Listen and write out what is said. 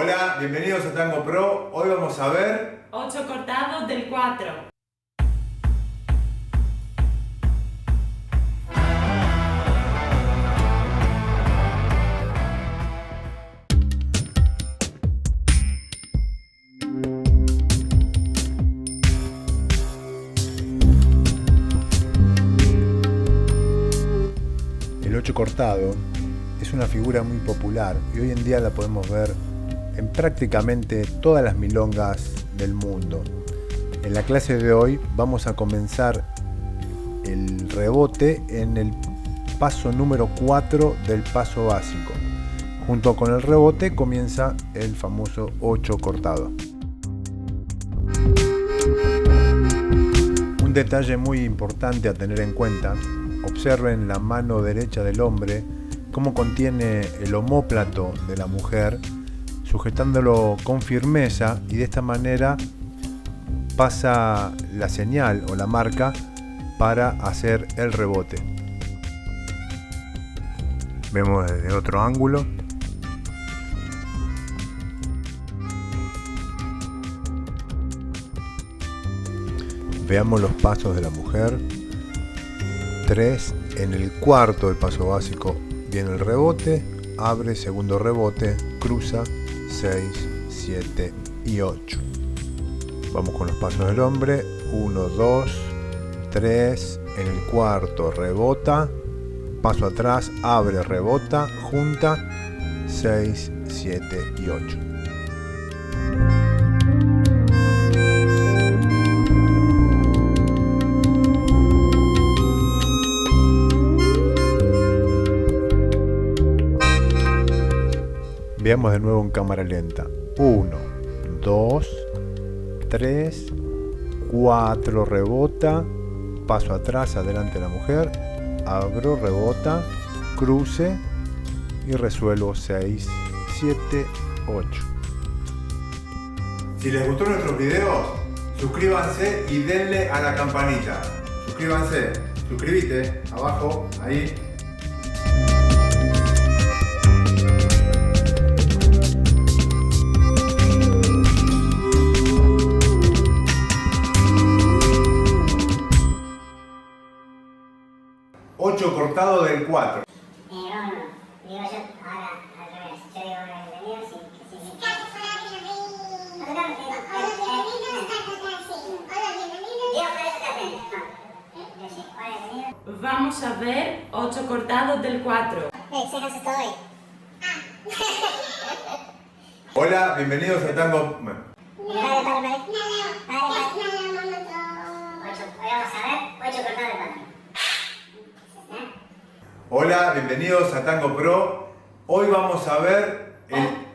Hola, bienvenidos a Tango Pro. Hoy vamos a ver 8 cortados del 4. El 8 cortado es una figura muy popular y hoy en día la podemos ver en prácticamente todas las milongas del mundo. En la clase de hoy vamos a comenzar el rebote en el paso número 4 del paso básico. Junto con el rebote comienza el famoso 8 cortado. Un detalle muy importante a tener en cuenta: observen la mano derecha del hombre, cómo contiene el omóplato de la mujer, sujetándolo con firmeza, y de esta manera pasa la señal o la marca para hacer el rebote. Vemos desde otro ángulo. Veamos los pasos de la mujer. 3, en el cuarto del paso básico viene el rebote, abre, segundo rebote, cruza, 6, 7 y 8. Vamos con los pasos del hombre. 1, 2, 3, en el cuarto rebota, paso atrás, abre, rebota, junta, 6, 7 y 8. Veamos de nuevo en cámara lenta. 1, 2, 3, 4, rebota, paso atrás, adelante la mujer, abro, rebota, cruce y resuelvo 6, 7, 8. Si les gustó nuestros videos, suscríbanse y denle a la campanita. Suscríbanse, suscríbete abajo, ahí. Ocho cortado del 4. No, digo yo ahora al revés. Yo digo hola, bienvenido, sí. Vamos a ver 8 cortados del 4. Cejas estoy. Hola, bienvenidos a Tango. Vale. Hoy vamos a ver 8 cortados del 4. Hola, bienvenidos a Tango Pro. Hoy vamos a ver el...